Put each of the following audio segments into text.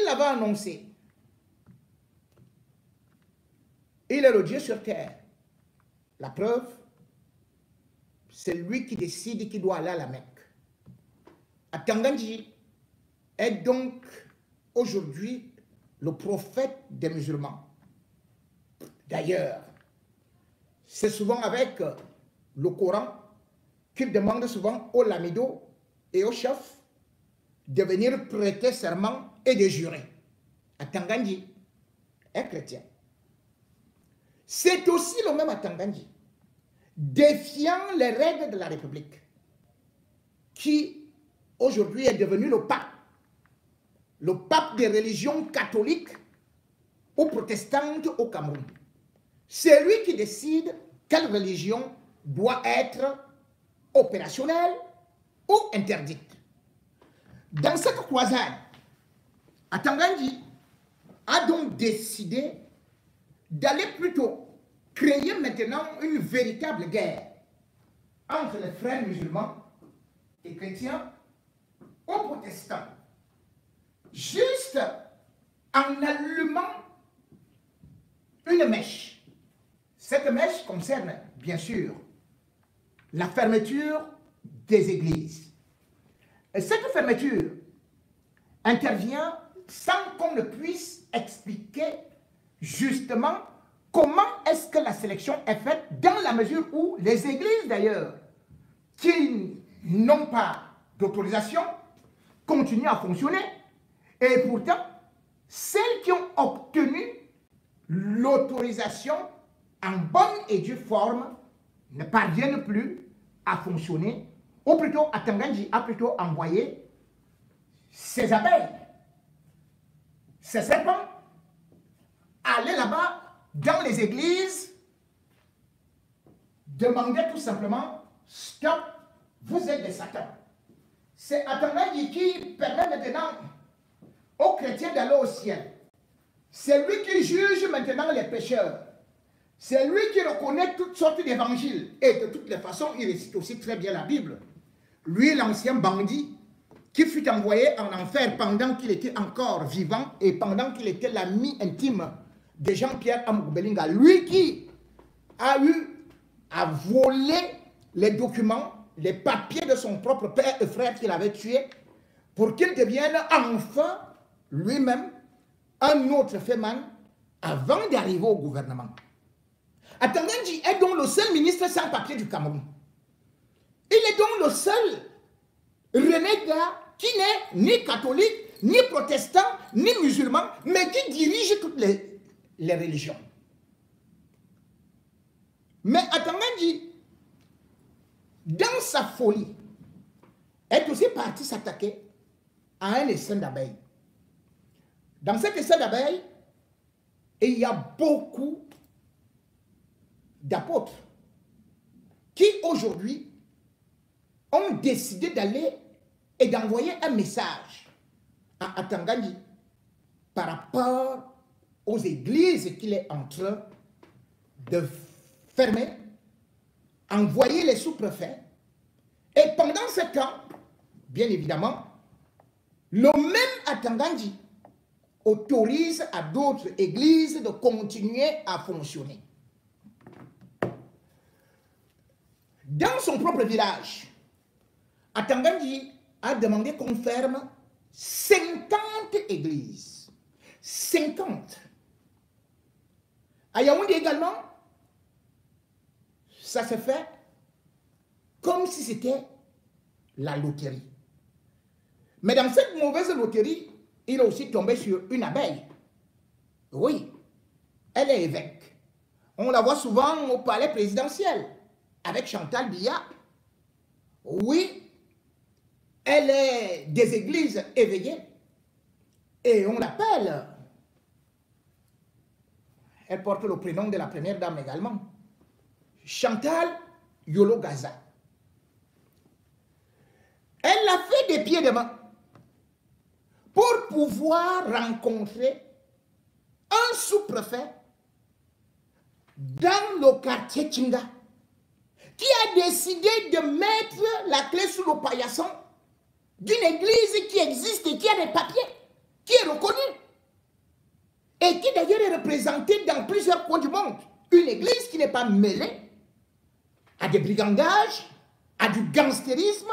l'avait annoncé. Il est le Dieu sur terre. La preuve, c'est lui qui décide qui doit aller à la Mecque. Atangandji est donc aujourd'hui le prophète des musulmans. D'ailleurs, c'est souvent avec le Coran qu'il demande souvent aux lamidos et aux chefs de venir prêter serment et de jurer. Atangandji est chrétien. C'est aussi le même Atangandji, défiant les règles de la République, qui aujourd'hui est devenu le pape des religions catholiques ou protestantes au Cameroun. C'est lui qui décide quelle religion doit être opérationnelle ou interdite. Dans cette croisade, Atangandji a donc décidé d'aller plutôt créer maintenant une véritable guerre entre les frères musulmans et chrétiens aux protestants, juste en allumant une mèche. Cette mèche concerne, bien sûr, la fermeture des églises. Et cette fermeture intervient sans qu'on ne puisse expliquer justement comment est-ce que la sélection est faite, dans la mesure où les églises d'ailleurs qui n'ont pas d'autorisation continuent à fonctionner, et pourtant celles qui ont obtenu l'autorisation en bonne et due forme ne parviennent plus à fonctionner, ou plutôt Atangandji a plutôt envoyé ses abeilles, ses serpents, aller là-bas dans les églises, demander tout simplement, stop, vous êtes des satans. C'est Atangandji qui permet maintenant aux chrétiens d'aller au ciel. C'est lui qui juge maintenant les pécheurs. C'est lui qui reconnaît toutes sortes d'évangiles. Et de toutes les façons, il récite aussi très bien la Bible. Lui, l'ancien bandit, qui fut envoyé en enfer pendant qu'il était encore vivant et pendant qu'il était l'ami intime de Jean-Pierre Amougbelinga. Lui qui a eu à voler les documents, les papiers de son propre père et frère qu'il avait tué, pour qu'il devienne enfin lui-même un autre féman avant d'arriver au gouvernement. Atangandji est donc le seul ministre sans papier du Cameroun. Il est donc le seul renégat qui n'est ni catholique, ni protestant, ni musulman, mais qui dirige toutes les religions. Mais Atangandji, dans sa folie, est aussi parti s'attaquer à un essaim d'abeilles. Dans cet essaim d'abeilles, il y a beaucoup d'apôtres qui aujourd'hui ont décidé d'aller et d'envoyer un message à Atangandji par rapport aux églises qu'il est en train de fermer, envoyer les sous-préfets. Et pendant ce temps, bien évidemment, le même Atangandji autorise à d'autres églises de continuer à fonctionner. Dans son propre village, Atangandji a demandé qu'on ferme 50 églises. 50. À Yaoundé également, ça se fait comme si c'était la loterie. Mais dans cette mauvaise loterie, il a aussi tombé sur une abeille. Oui, elle est évêque. On la voit souvent au palais présidentiel avec Chantal Biya. Oui, elle est des églises éveillées. Et on l'appelle. Elle porte le prénom de la première dame également. Chantal Yolo Gaza. Elle a fait des pieds de main pour pouvoir rencontrer un sous-préfet dans le quartier Tchinga qui a décidé de mettre la clé sous le paillasson d'une église qui existe et qui a des papiers, qui est reconnue. présentée dans plusieurs coins du monde. Une église qui n'est pas mêlée à des brigandages, à du gangstérisme,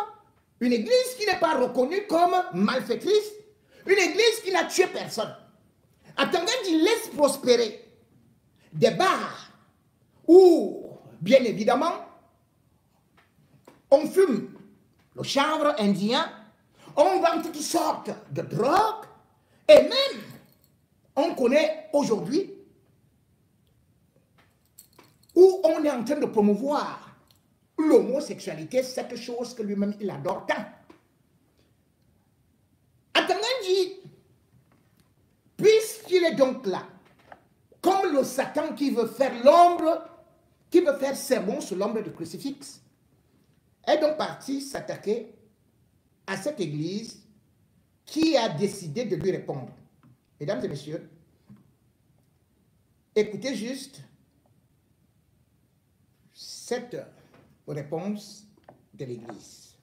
une église qui n'est pas reconnue comme malfaitrice, une église qui n'a tué personne. Atanganji laisse prospérer des bars où, bien évidemment, on fume le chanvre indien, on vend toutes sortes de drogues, et même, on connaît aujourd'hui où on est en train de promouvoir l'homosexualité, cette chose que lui-même il adore tant. Atanganji, puisqu'il est donc là, comme le Satan qui veut faire l'ombre, qui veut faire sermon sur l'ombre du crucifix, est donc parti s'attaquer à cette église qui a décidé de lui répondre. Mesdames et messieurs, écoutez juste cette réponse de l'église.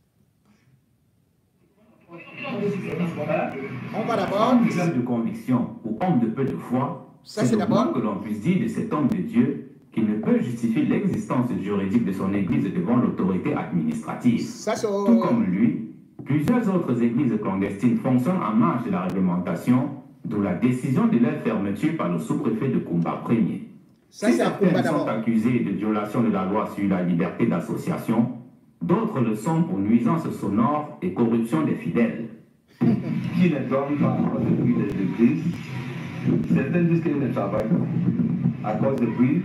On va d'abord... Homme de conviction ou homme de peu de foi, c'est d'abord que l'on puisse dire de cet homme de Dieu qui ne peut justifier l'existence juridique de son église devant l'autorité administrative. Tout comme lui, plusieurs autres églises clandestines fonctionnent en marge de la réglementation, d'où la décision de leur fermeture par le sous-préfet de Kumba Ier. Si certains sont accusés de violation de la loi sur la liberté d'association, d'autres le sont pour nuisance sonore et corruption des fidèles. Qui ne dorment pas à cause du bruit des églises. Certains disent qu'ils ne travaillent pas à cause du bruit.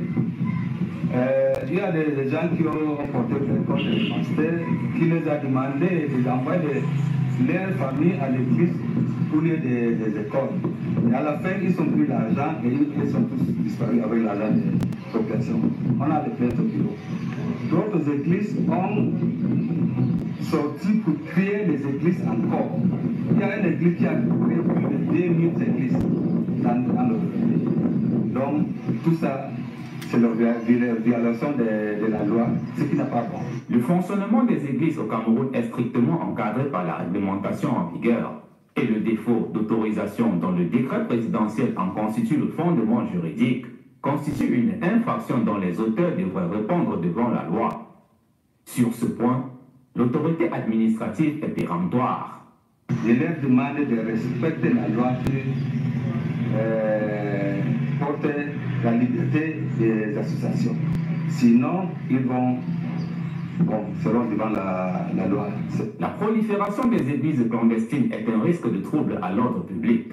Il y a des gens qui ont porté plainte contre le pasteur, qui les a demandé d'envoyer leur famille à l'église pour les des écoles. Et à la fin, ils ont pris l'argent et ils sont tous disparus avec l'argent de population. On a les plaintes au bureau. D'autres églises ont sorti pour créer des églises encore. Il y a une église qui a créé plus de 2000 églises dans le pays. Donc, tout ça, c'est la violation de la loi, ce qui n'a pas bon. Le fonctionnement des églises au Cameroun est strictement encadré par la réglementation en vigueur et le défaut d'autorisation dont le décret présidentiel en constitue le fondement juridique constitue une infraction dont les auteurs devraient répondre devant la loi. Sur ce point, l'autorité administrative est péremptoire. Je leur demande de respecter la loi qui porte la liberté des associations. Sinon, ils seront devant la loi. La prolifération des églises clandestines est un risque de trouble à l'ordre public.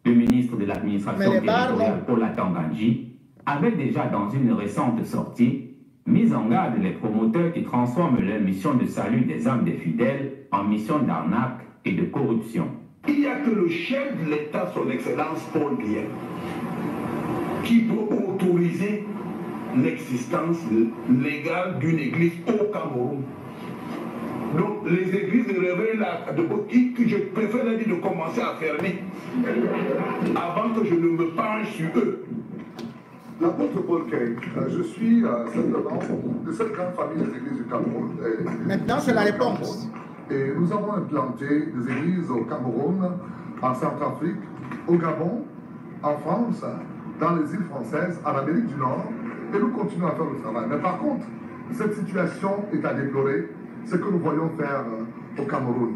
Le ministre de l'administration territoriale, Paul Atanganji, avait déjà dans une récente sortie mis en garde les promoteurs qui transforment leur mission de salut des âmes des fidèles en mission d'arnaque et de corruption. Il n'y a que le chef de l'État, son Excellence Paul Biya, qui peut autoriser l'existence légale d'une église au Cameroun. Donc les églises de réveil là, que je préfère dire de commencer à fermer avant que je ne me penche sur eux. L'apôtre Paul Kay, je suis simplement de cette grande famille des églises du Cameroun. Maintenant, c'est la réponse. Et nous avons implanté des églises au Cameroun, en Centrafrique, au Gabon, en France, dans les îles françaises, en Amérique du Nord, et nous continuons à faire le travail. Mais par contre, cette situation est à déplorer, ce que nous voyons faire au Cameroun.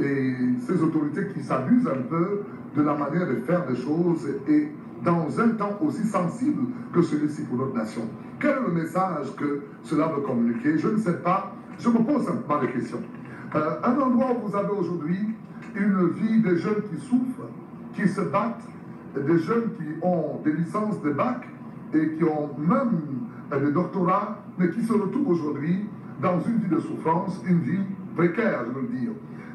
Et ces autorités qui s'abusent un peu de la manière de faire des choses et dans un temps aussi sensible que celui-ci pour notre nation. Quel est le message que cela veut communiquer? Je ne sais pas, je me pose simplement des questions. Un endroit où vous avez aujourd'hui une vie des jeunes qui souffrent, qui se battent, des jeunes qui ont des licences de bac et qui ont même des doctorats, mais qui se retrouvent aujourd'hui dans une vie de souffrance, une vie précaire, je veux le dire,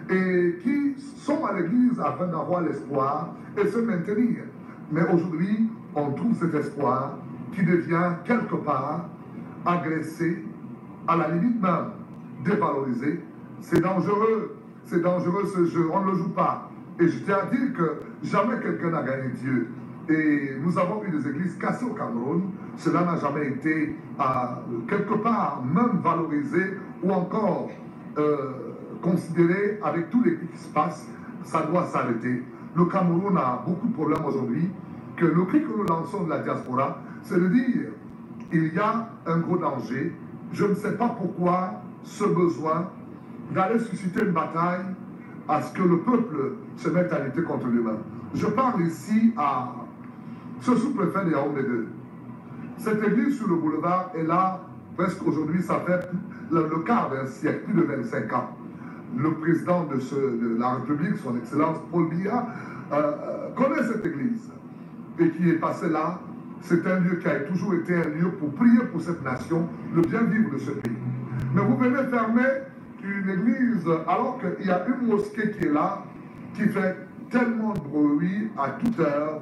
et qui sont à l'église afin d'avoir l'espoir et se maintenir. Mais aujourd'hui, on trouve cet espoir qui devient quelque part agressé, à la limite même dévalorisé. C'est dangereux ce jeu, on ne le joue pas. Et je tiens à dire que jamais quelqu'un n'a gagné Dieu. Et nous avons eu des églises cassées au Cameroun, cela n'a jamais été quelque part même valorisé ou encore considéré avec tout les qui se passe, ça doit s'arrêter. Le Cameroun a beaucoup de problèmes aujourd'hui, que le cri que nous lançons de la diaspora, c'est de dire, il y a un gros danger. Je ne sais pas pourquoi ce besoin d'aller susciter une bataille à ce que le peuple se mette à lutter contre lui-même. Je parle ici à ce sous-préfet de Yaoundé 2. Cette église sur le boulevard est là, presque aujourd'hui, ça fait le quart d'un siècle, plus de 25 ans. Le président de la République, son Excellence Paul Biya, connaît cette église et qui est passé là. C'est un lieu qui a toujours été un lieu pour prier pour cette nation, le bien-vivre de ce pays. Mais vous venez fermer une église alors qu'il y a une mosquée qui est là, qui fait tellement de bruit à toute heure.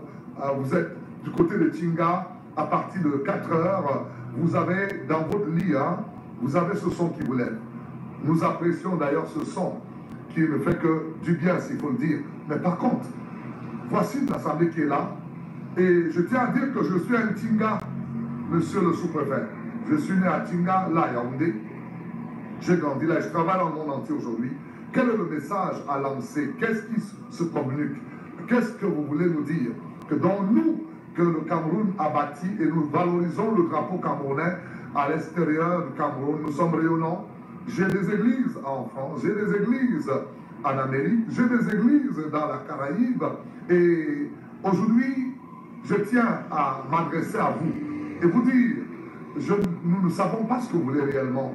Vous êtes du côté de Tinga, à partir de 4 heures, vous avez dans votre lit, vous avez ce son qui vous lève. Nous apprécions d'ailleurs ce son qui ne fait que du bien, s'il faut le dire. Mais par contre, voici une assemblée qui est là. Et je tiens à dire que je suis un Tinga, monsieur le sous-préfet. Je suis né à Tinga, là, à Yaoundé. J'ai grandi là, je travaille dans le monde entier aujourd'hui. Quel est le message à lancer? Qu'est-ce qui se communique? Qu'est-ce que vous voulez nous dire? Que dans nous, que le Cameroun a bâti et nous valorisons le drapeau camerounais à l'extérieur du Cameroun. Nous sommes rayonnants. J'ai des églises en France, j'ai des églises en Amérique, j'ai des églises dans la Caraïbe. Et aujourd'hui, je tiens à m'adresser à vous et vous dire, nous ne savons pas ce que vous voulez réellement.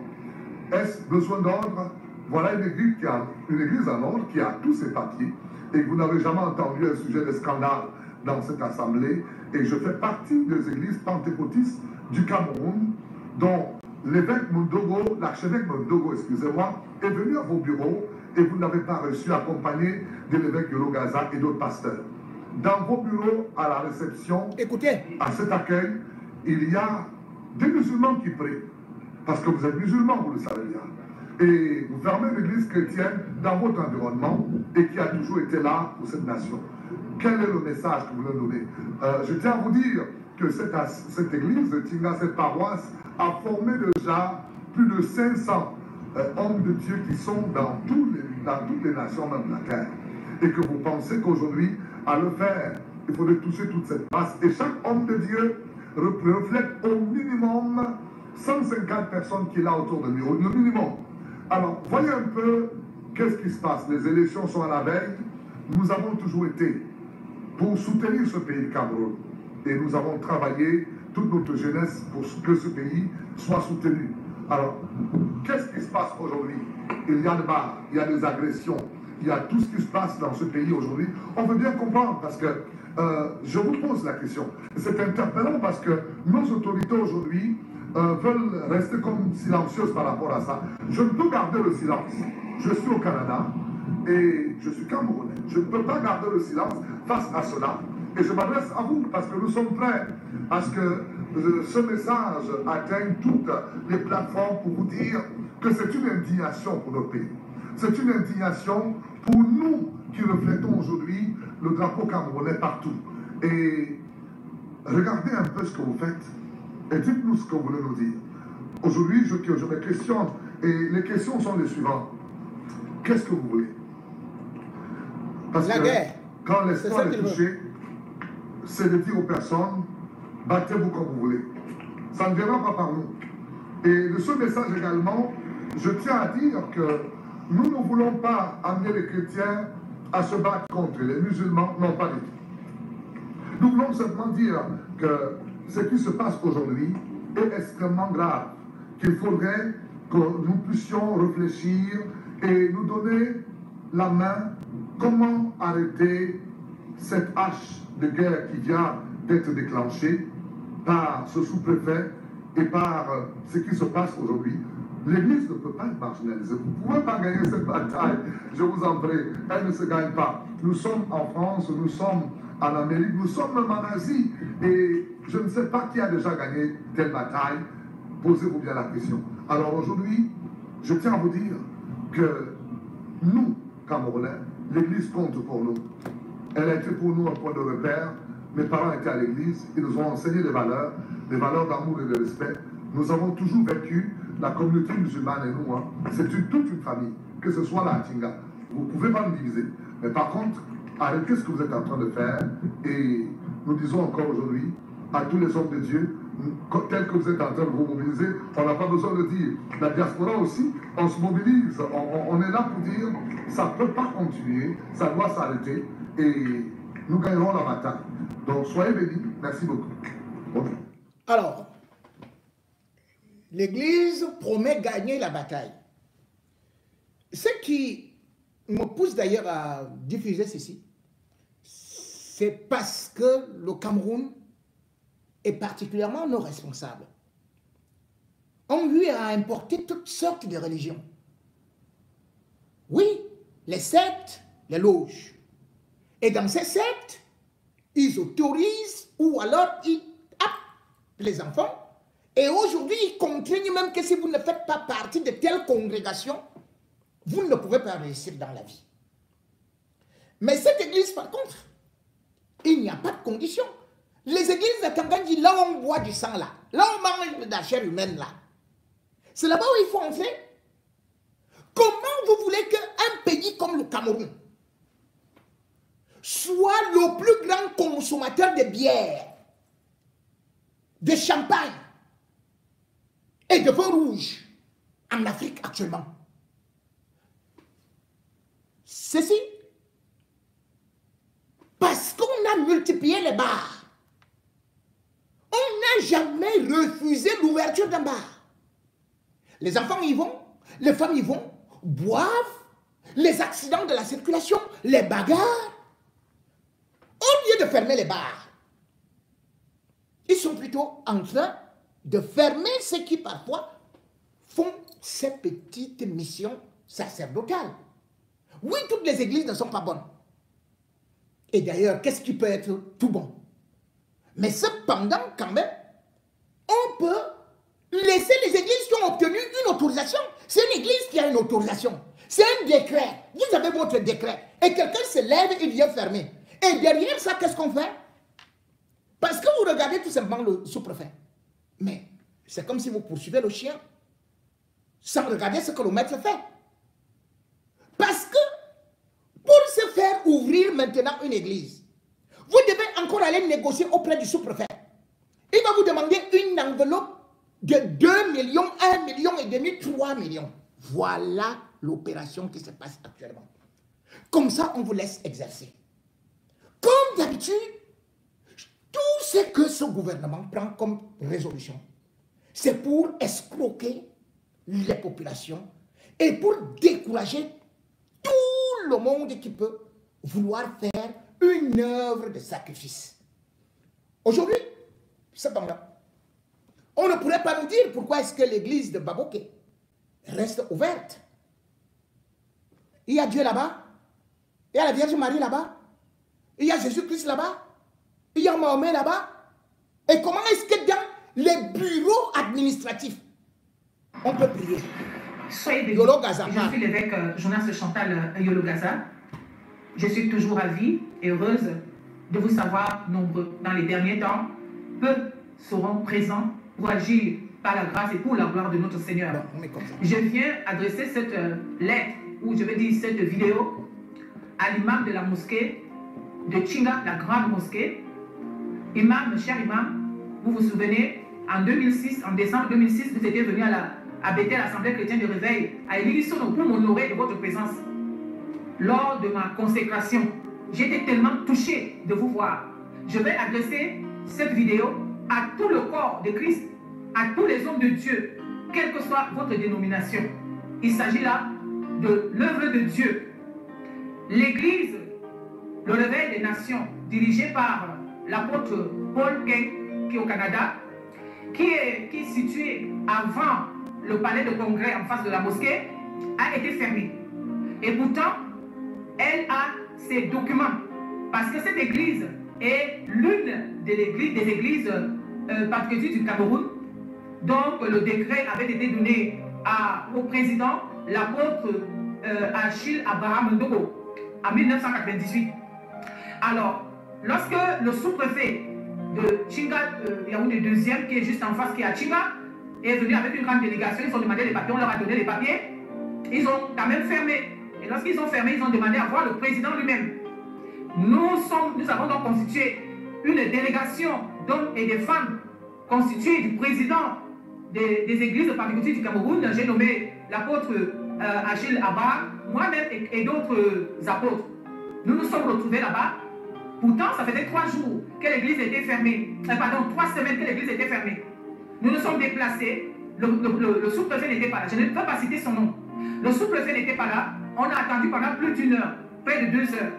Est-ce besoin d'ordre? Voilà une église en ordre qui a tous ses papiers et que vous n'avez jamais entendu un sujet de scandale dans cette assemblée. Et je fais partie des églises pentecôtistes du Cameroun dont l'évêque Mondogo, l'archevêque Mondogo, excusez-moi, est venu à vos bureaux et vous n'avez pas reçu accompagné de l'évêque Yolo Gaza et d'autres pasteurs. Dans vos bureaux, à la réception, écoutez, à cet accueil, il y a des musulmans qui prient. Parce que vous êtes musulmans, vous le savez bien. Et vous fermez l'église chrétienne dans votre environnement et qui a toujours été là pour cette nation. Quel est le message que vous voulez donner? Je tiens à vous dire que cette église de Tinga, cette paroisse, a formé déjà plus de 500 hommes de Dieu qui sont dans toutes les nations même de la terre. Et que vous pensez qu'aujourd'hui, à le faire, il faudrait toucher toute cette masse. Et chaque homme de Dieu reflète au minimum 150 personnes qui est là autour de lui, le minimum. Alors, voyez un peu qu'est-ce qui se passe. Les élections sont à la veille. Nous avons toujours été pour soutenir ce pays, Cameroun. Et nous avons travaillé toute notre jeunesse pour que ce pays soit soutenu. Alors, qu'est-ce qui se passe aujourd'hui? Il y a des barres, il y a des agressions, il y a tout ce qui se passe dans ce pays aujourd'hui. On veut bien comprendre parce que je vous pose la question. C'est interpellant parce que nos autorités aujourd'hui veulent rester comme silencieuses par rapport à ça. Je ne peux garder le silence. Je suis au Canada et je suis Camerounais. Je ne peux pas garder le silence face à cela. Et je m'adresse à vous parce que nous sommes prêts à ce que ce message atteigne toutes les plateformes pour vous dire que c'est une indignation pour notre pays. C'est une indignation pour nous qui reflétons aujourd'hui le drapeau camerounais partout. Et regardez un peu ce que vous faites et dites-nous ce que vous voulez nous dire. Aujourd'hui, je me questionne et les questions sont les suivantes. Qu'est-ce que vous voulez? Parce que quand l'espoir est touché, c'est de dire aux personnes, battez-vous comme vous voulez. Ça ne viendra pas par nous. Et de ce message également, je tiens à dire que nous ne voulons pas amener les chrétiens à se battre contre les musulmans, non pas du tout. Nous voulons simplement dire que ce qui se passe aujourd'hui est extrêmement grave, qu'il faudrait que nous puissions réfléchir et nous donner la main comment arrêter cette hache de guerre qui vient d'être déclenchée par ce sous-préfet et par ce qui se passe aujourd'hui. L'Église ne peut pas être marginalisée. Vous ne pouvez pas gagner cette bataille, je vous en prie. Elle ne se gagne pas. Nous sommes en France, nous sommes en Amérique, nous sommes même en Asie. Et je ne sais pas qui a déjà gagné telle bataille. Posez-vous bien la question. Alors aujourd'hui, je tiens à vous dire que nous, Camerounais, l'Église compte pour nous. Elle a été pour nous un point de repère. Mes parents étaient à l'église, ils nous ont enseigné des valeurs d'amour et de respect. Nous avons toujours vécu, la communauté musulmane et nous, c'est toute une famille, que ce soit la Tinga. Vous ne pouvez pas nous diviser. Mais par contre, arrêtez ce que vous êtes en train de faire et nous disons encore aujourd'hui à tous les hommes de Dieu, tels que vous êtes en train de vous mobiliser, on n'a pas besoin de dire. La diaspora aussi, on se mobilise, on est là pour dire, ça ne peut pas continuer, ça doit s'arrêter et nous gagnerons la bataille. Donc soyez bénis, merci beaucoup. Bonjour. Alors, l'Église promet gagner la bataille. Ce qui me pousse d'ailleurs à diffuser ceci, c'est parce que le Cameroun, et particulièrement nos responsables, ont eu à importer toutes sortes de religions. Oui, les sectes, les loges. Et dans ces sectes, ils autorisent ou alors ils happent les enfants. Et aujourd'hui, ils contraignent même que si vous ne faites pas partie de telle congrégation, vous ne pouvez pas réussir dans la vie. Mais cette église, par contre, il n'y a pas de condition. Les églises de Kangandji, là où on boit du sang, là où on mange de la chair humaine, là, c'est là-bas où il faut entrer. Comment vous voulez qu'un pays comme le Cameroun soit le plus grand consommateur de bière, de champagne et de vin rouge en Afrique actuellement? Ceci, parce qu'on a multiplié les bars. On n'a jamais refusé l'ouverture d'un bar. Les enfants y vont, les femmes y vont, boivent, les accidents de la circulation, les bagarres. Au lieu de fermer les bars, ils sont plutôt en train de fermer ceux qui parfois font ces petites missions sacerdotales. Oui, toutes les églises ne sont pas bonnes. Et d'ailleurs, qu'est-ce qui peut être tout bon? Mais cependant, quand même, on peut laisser les églises qui ont obtenu une autorisation. C'est une église qui a une autorisation. C'est un décret. Vous avez votre décret. Et quelqu'un se lève et vient fermer. Et derrière ça, qu'est-ce qu'on fait? Parce que vous regardez tout simplement le sous-préfet. Mais c'est comme si vous poursuivez le chien sans regarder ce que le maître fait. Parce que pour se faire ouvrir maintenant une église, vous devez encore aller négocier auprès du sous-préfet. Il va vous demander une enveloppe de 2 millions, 1,5 million, 3 millions. Voilà l'opération qui se passe actuellement. Comme ça, on vous laisse exercer. Comme d'habitude, tout ce que ce gouvernement prend comme résolution, c'est pour escroquer les populations et pour décourager tout le monde qui peut vouloir faire une œuvre de sacrifice. Aujourd'hui, cependant, on ne pourrait pas nous dire pourquoi est-ce que l'église de Baboké reste ouverte. Il y a Dieu là-bas, il y a la Vierge Marie là-bas, il y a Jésus-Christ là-bas, il y a Mahomet là-bas. Et comment est-ce que dans les bureaux administratifs, on peut prier? Soyez bénis. Yolo Gaza. Je suis l'évêque Jonas Chantal Yolo Gaza. Je suis toujours ravie et heureuse de vous savoir nombreux. Dans les derniers temps, peu seront présents pour agir par la grâce et pour la gloire de notre Seigneur. Je viens adresser cette lettre, ou je vais dire cette vidéo, à l'imam de la mosquée de Tchinga, la grande mosquée. Imam, cher imam, vous vous souvenez, en 2006, en décembre 2006, vous étiez venu à Bethel, l'Assemblée chrétienne de réveil, à Élie-Sono pour m'honorer de votre présence. Lors de ma consécration, j'étais tellement touché de vous voir. Je vais adresser cette vidéo à tout le corps de Christ, à tous les hommes de Dieu, quelle que soit votre dénomination. Il s'agit là de l'œuvre de Dieu. L'Église, le réveil des nations, dirigée par l'apôtre Paul Keng, qui est au Canada, qui est situé avant le palais de congrès en face de la mosquée, a été fermée. Et pourtant, elle a ses documents. Parce que cette église est l'une des églises patriotiques du Cameroun. Donc le décret avait été donné au président, l'apôtre Achille Abraham Ndogo, en 1998. Alors, lorsque le sous-préfet de Tchinga, Yaoundé deuxième, qui est juste en face, qui est à Tchinga, est venu avec une grande délégation, ils ont demandé les papiers, on leur a donné les papiers, ils ont quand même fermé. Et lorsqu'ils ont fermé, ils ont demandé à voir le président lui-même. Nous avons donc constitué une délégation d'hommes et de femmes constituée du président des églises pentecôtistes du Cameroun. J'ai nommé l'apôtre Achille Abba, moi-même et d'autres apôtres. Nous nous sommes retrouvés là-bas. Pourtant, ça faisait 3 jours que l'église était fermée. Pardon, 3 semaines que l'église était fermée. Nous nous sommes déplacés. Le sous-préfet n'était pas là. Je ne peux pas citer son nom. Le sous-préfet n'était pas là. On a attendu pendant plus d'1 heure, près de 2 heures.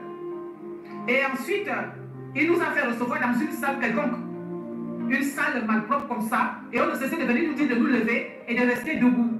Et ensuite, il nous a fait recevoir dans une salle quelconque. Une salle malpropre comme ça. Et on ne cessait de venir nous dire de nous lever et de rester debout.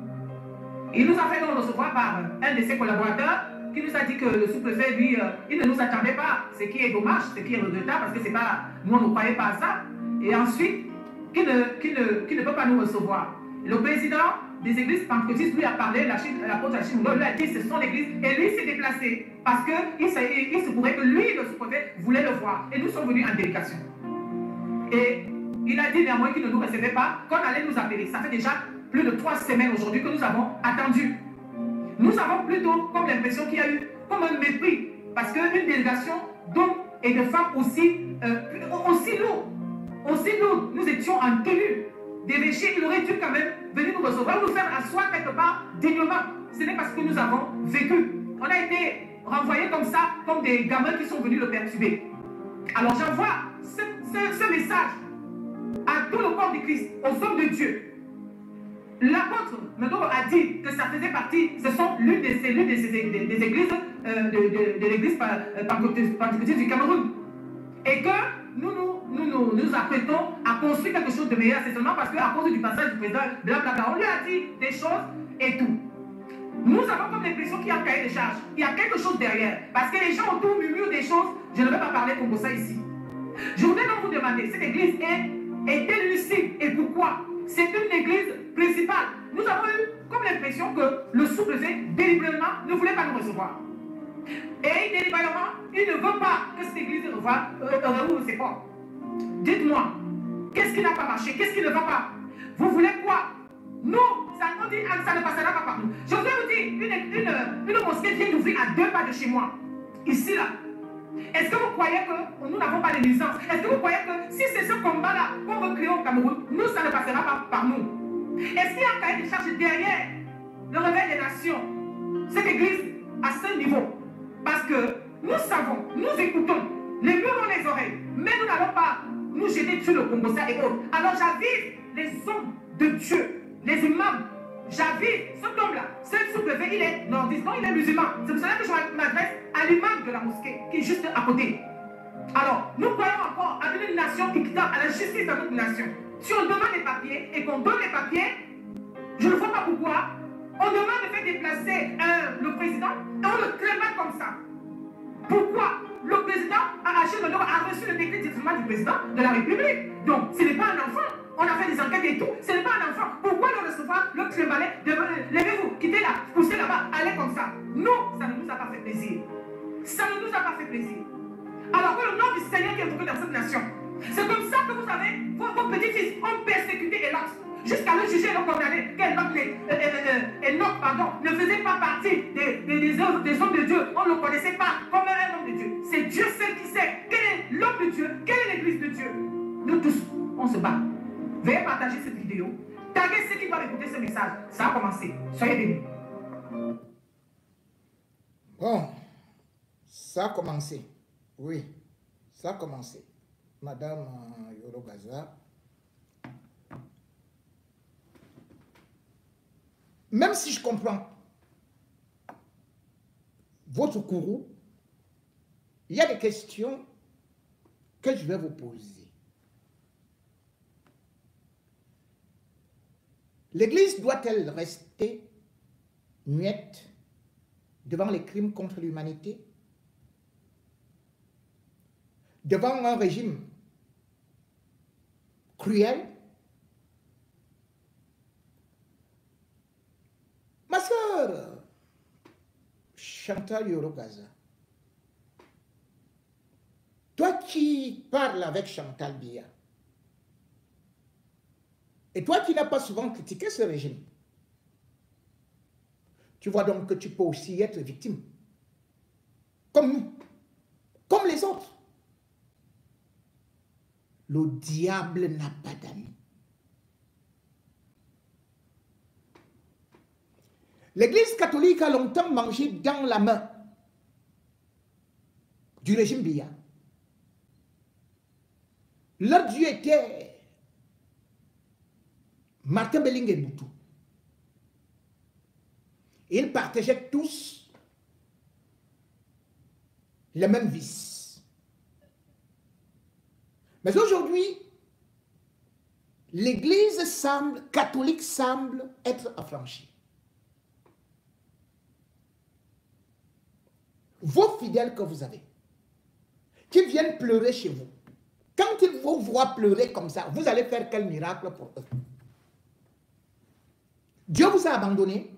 Il nous a fait donc recevoir par un de ses collaborateurs qui nous a dit que le sous-préfet, lui, il ne nous attendait pas. Ce qui est dommage, ce qui est regrettable, parce que c'est pas, nous, on ne croyait pas à ça. Et ensuite, qui ne peut pas nous recevoir. Le président des églises pentecôtistes lui a parlé, l'apôtre Achille lui a dit c'est son église, et lui s'est déplacé parce qu'il se pourrait que lui, le sous-préfet, voulait le voir. Et nous sommes venus en délégation. Et il a dit néanmoins qu'il ne nous recevait pas, qu'on allait nous appeler. Ça fait déjà plus de 3 semaines aujourd'hui que nous avons attendu. Nous avons plutôt comme l'impression qu'il y a eu comme un mépris, parce qu'une délégation d'hommes et de femmes aussi lourd, nous étions en tenue d'évêché, il aurait dû quand même venir nous recevoir, nous faire asseoir quelque part dignement. Ce n'est parce que nous avons vécu. On a été renvoyés comme ça, comme des gamins qui sont venus le perturber. Alors j'envoie ce message à tout le corps du Christ, aux hommes de Dieu. L'apôtre Medoro a dit que ça faisait partie, ce sont l'une des églises de l'église pentecôtiste du Cameroun. Et que nous apprêtons à construire quelque chose de meilleur. C'est seulement parce qu'à cause du passage du président blablabla, on lui a dit des choses et tout. Nous avons comme l'impression qu'il y a un cahier de charge. Il y a quelque chose derrière. Parce que les gens autour murmurent des choses. Je ne vais pas parler comme ça ici. Je voudrais donc vous demander, cette église est-elle lucide? Et pourquoi? C'est une église principale. Nous avons eu comme l'impression que le sous-préfet, délibérément, ne voulait pas nous recevoir. Et délibérément, il ne veut pas que cette église rouvre ses portes. Dites-moi, qu'est-ce qui n'a pas marché? Qu'est-ce qui ne va pas? Vous voulez quoi? Nous, ça nous dit, ça ne passera pas par nous. Je voudrais vous dire, une mosquée vient d'ouvrir à 2 pas de chez moi. Ici, là. Est-ce que vous croyez que nous n'avons pas de licence? Est-ce que vous croyez que si c'est ce combat-là qu'on veut créer au Cameroun, nous, ça ne passera pas par nous? Est-ce qu'il y a un cahier de charge derrière le réveil des nations? Cette église, à ce niveau. Parce que nous savons, nous écoutons, les murs ont les oreilles, mais nous n'allons pas nous jeter sur le Congo-Ça et autres. Alors j'invite les hommes de Dieu, les imams, j'invite cet homme-là, ce sous-préfet, il est nordiste, non, il est musulman. C'est pour cela que je m'adresse à l'imam de la mosquée, qui est juste à côté. Alors, nous croyons encore à une nation équitable, à la justice de notre nation. Si on demande les papiers et qu'on donne les papiers, je ne vois pas pourquoi, on demande de faire déplacer le président et on le traite comme ça. Pourquoi? Le président Achille Medoro a reçu le décret directement du président de la République. Donc, ce n'est pas un enfant. On a fait des enquêtes et tout. Ce n'est pas un enfant. Pourquoi le recevoir, le tréballer, levez-vous, quittez là, poussez là-bas, allez comme ça? Nous, ça ne nous a pas fait plaisir. Ça ne nous a pas fait plaisir. Alors que le nom du Seigneur qui est invoqué dans cette nation, c'est comme ça que vous savez, vos petits-fils ont persécuté Enoch, jusqu'à le juger et le condamner. Enoch, ne faisait pas partie des hommes de Dieu. On ne le connaissait pas comme un homme de Dieu. C'est Dieu seul qui sait quel est l'homme de Dieu, quelle est l'église de Dieu. Nous tous, on se bat. Veuillez partager cette vidéo. Taguez ceux qui doivent écouter ce message. Ça a commencé. Soyez bénis. Bon, ça a commencé. Oui, ça a commencé. Madame Yoro Gaza. Même si je comprends votre courroux, il y a des questions que je vais vous poser. L'Église doit-elle rester muette devant les crimes contre l'humanité? Devant un régime cruel? Ma soeur Chantal Yoro Gaza, toi qui parles avec Chantal Biya, et toi qui n'as pas souvent critiqué ce régime, tu vois donc que tu peux aussi être victime, comme nous, comme les autres. le diable n'a pas d'amis. L'Église catholique a longtemps mangé dans la main du régime Biya. Leur Dieu était Martin Belling et Boutou. Ils partageaient tous les mêmes vices. Mais aujourd'hui, l'Église catholique semble être affranchie. Vos fidèles que vous avez, qui viennent pleurer chez vous, quand ils vous voient pleurer comme ça, vous allez faire quel miracle pour eux? Dieu vous a abandonné.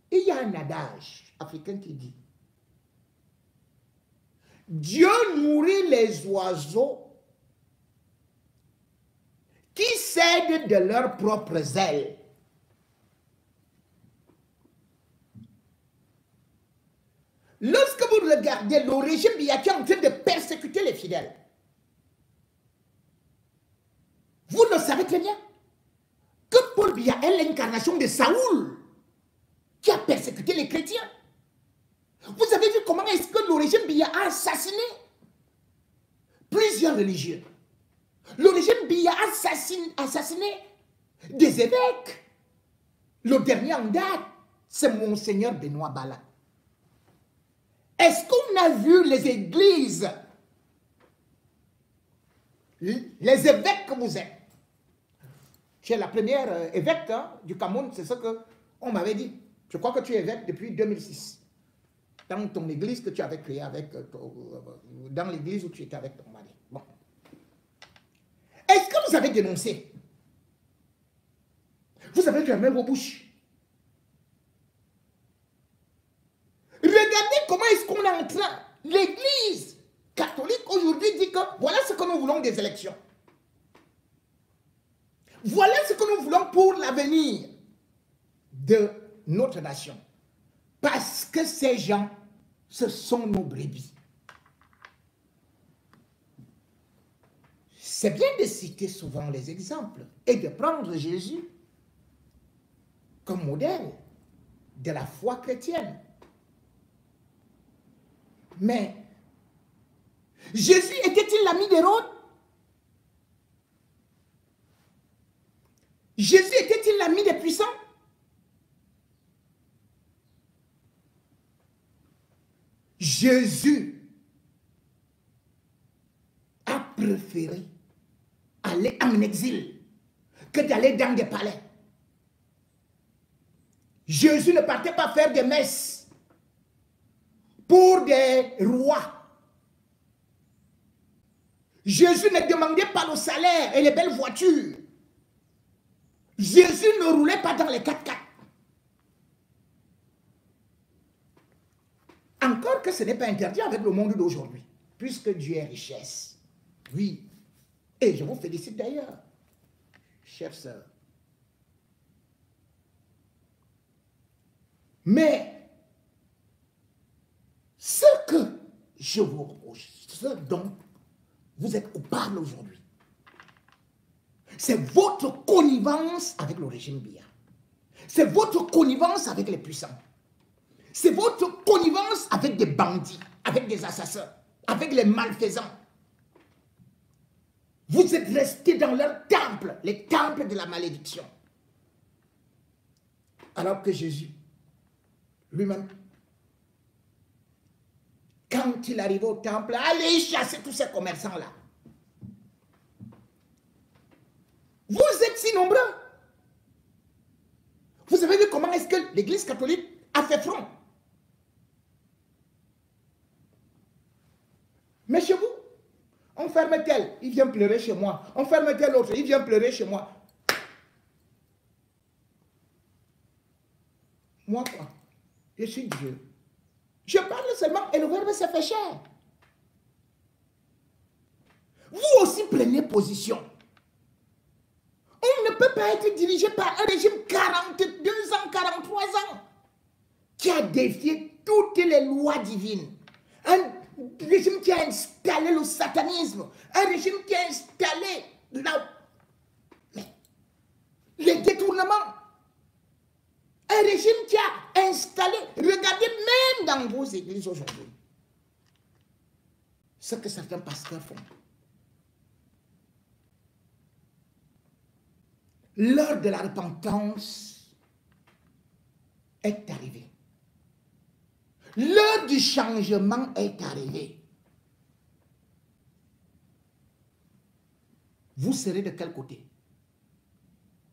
Il y a un adage africain qui dit: Dieu nourrit les oiseaux qui cèdent de leurs propres ailes. Lorsque vous regardez le régime Biya qui est en train de persécuter les fidèles, vous le savez très bien que Paul Biya est l'incarnation de Saoul qui a persécuté les chrétiens. Vous avez vu comment est-ce que le régime Biya a assassiné plusieurs religieux. Le régime Biya a assassiné des évêques. Le dernier en date, c'est Monseigneur Benoît Bala. Est-ce qu'on a vu les églises, les évêques que vous êtes? Tu es la première évêque du Cameroun, c'est ce qu'on m'avait dit. Je crois que tu es évêque depuis 2006. Dans ton église que tu avais créée dans l'église où tu étais avec ton mari. Bon. Est-ce que vous avez dénoncé? Vous avez fermé vos bouches. Regardez comment est-ce qu'on est en train. L'église catholique aujourd'hui dit que voilà ce que nous voulons des élections. Voilà ce que nous voulons pour l'avenir de notre nation. Parce que ces gens, ce sont nos brebis. C'est bien de citer souvent les exemples et de prendre Jésus comme modèle de la foi chrétienne. Mais Jésus était-il l'ami d'Hérode? Jésus était-il l'ami des puissants? Jésus a préféré aller en exil que d'aller dans des palais. Jésus ne partait pas faire des messes pour des rois. Jésus ne demandait pas le salaire et les belles voitures. Jésus ne roulait pas dans les 4x4. Encore que ce n'est pas interdit avec le monde d'aujourd'hui, puisque Dieu est richesse. Oui. Et je vous félicite d'ailleurs, chère sœur. Mais ce que je vous reproche, ce dont vous êtes coupable aujourd'hui, c'est votre connivence avec le régime Biya. C'est votre connivence avec les puissants. C'est votre connivence avec des bandits, avec des assassins, avec les malfaisants. Vous êtes restés dans leur temple, les temples de la malédiction. Alors que Jésus, lui-même, quand il arrivait au temple, allez chasser tous ces commerçants-là. Vous êtes si nombreux. Vous avez vu comment est-ce que l'Église catholique a fait front. Mais chez vous, on ferme tel, il vient pleurer chez moi. On ferme tel autre, il vient pleurer chez moi. Moi quoi? Je suis Dieu. Je parle seulement et le verbe se fait chair. Vous aussi prenez position. On ne peut pas être dirigé par un régime 42 ans, 43 ans, qui a défié toutes les lois divines. Un régime qui a installé le satanisme, un régime qui a installé les détournements, un régime qui a installé, regardez même dans vos églises aujourd'hui, ce que certains pasteurs font. L'heure de la repentance est arrivée. L'heure du changement est arrivée. Vous serez de quel côté?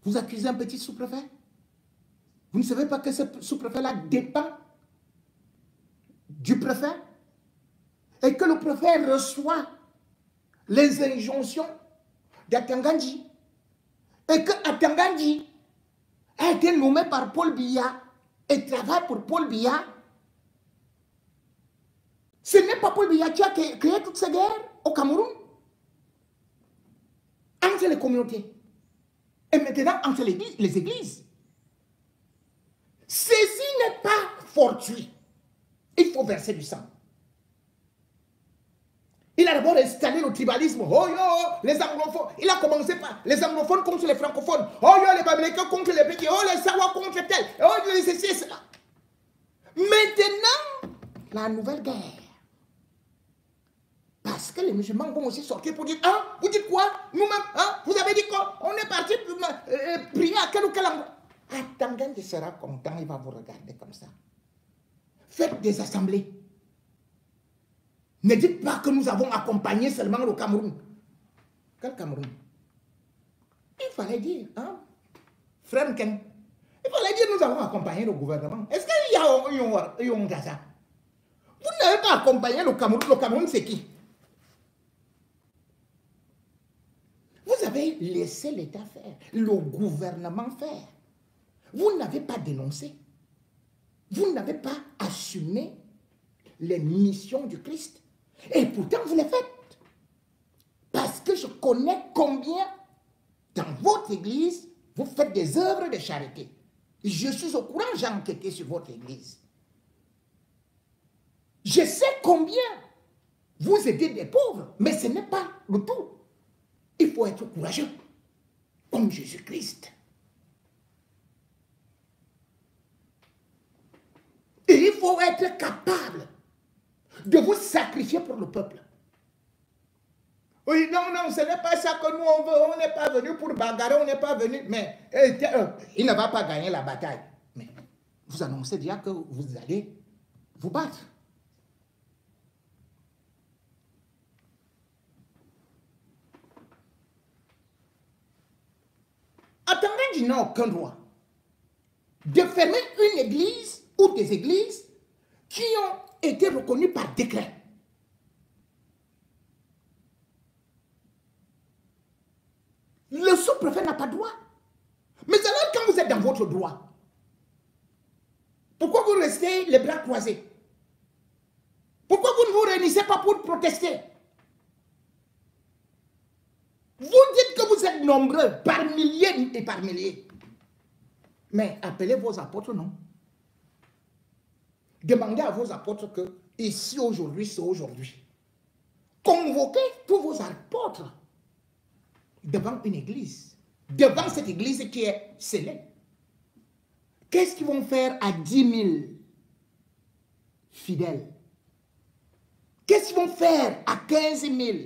Vous accusez un petit sous-préfet? Vous ne savez pas que ce sous-préfet-là dépend du préfet? Et que le préfet reçoit les injonctions d'Atangandji. Et que Atangandji a été nommé par Paul Biya et travaille pour Paul Biya. Ce n'est pas Paul Biya qui a créé toutes ces guerres au Cameroun, entre les communautés, et maintenant entre les églises. Ceci n'est pas fortuit. Il faut verser du sang. Il a d'abord installé le tribalisme. Oh yo, les anglophones. Il a commencé par les anglophones contre les francophones. Oh yo, les Babyloniens contre les petits. Oh, les Sawa contre tel. Oh, les ceci et cela. Maintenant, la nouvelle guerre. Parce que les musulmans vont aussi sortir pour dire, ah, vous dites quoi? Nous-mêmes, hein, vous avez dit quoi? On est parti pour prier à quel ou quel endroit. Attendez, il sera content, il va vous regarder comme ça. Faites des assemblées. Ne dites pas que nous avons accompagné seulement le Cameroun. Quel Cameroun? Il fallait dire, hein, frère Ken, il fallait dire nous avons accompagné le gouvernement. Est-ce qu'il y a un Gaza? Vous n'avez pas accompagné le Cameroun. Le Cameroun, c'est qui? Vous avez laissé l'État faire, le gouvernement faire. Vous n'avez pas dénoncé. Vous n'avez pas assumé les missions du Christ. Et pourtant, vous les faites. Parce que je connais combien, dans votre église, vous faites des œuvres de charité. Je suis au courant, j'ai enquêté sur votre église. Je sais combien vous aidez des pauvres, mais ce n'est pas le tout. Il faut être courageux, comme Jésus-Christ. Et il faut être capable de vous sacrifier pour le peuple. Oui, non, non, ce n'est pas ça que nous on veut. On n'est pas venu pour bagarrer, on n'est pas venu. Mais il ne va pas gagner la bataille. Mais vous annoncez déjà que vous allez vous battre. Attendez, n'a aucun droit de fermer une église ou des églises qui ont été reconnues par décret. Le sous-préfet n'a pas droit. Mais alors quand vous êtes dans votre droit, pourquoi vous restez les bras croisés? Pourquoi vous ne vous réunissez pas pour protester? Vous dites que vous êtes nombreux, par milliers et par milliers. Mais appelez vos apôtres, non? Demandez à vos apôtres que ici aujourd'hui, c'est aujourd'hui. Convoquez tous vos apôtres devant une église, devant cette église qui est scellée. Qu'est-ce qu'ils vont faire à 10 000 fidèles? Qu'est-ce qu'ils vont faire à 15 000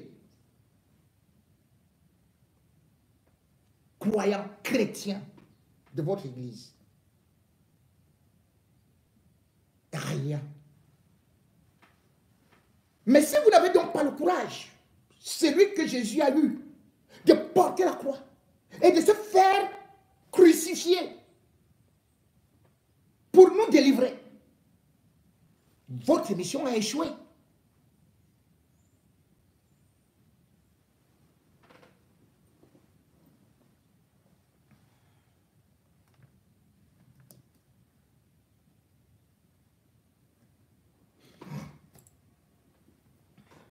croyants chrétiens de votre église? Rien. Mais si vous n'avez donc pas le courage, celui que Jésus a eu, de porter la croix et de se faire crucifier pour nous délivrer, votre mission a échoué.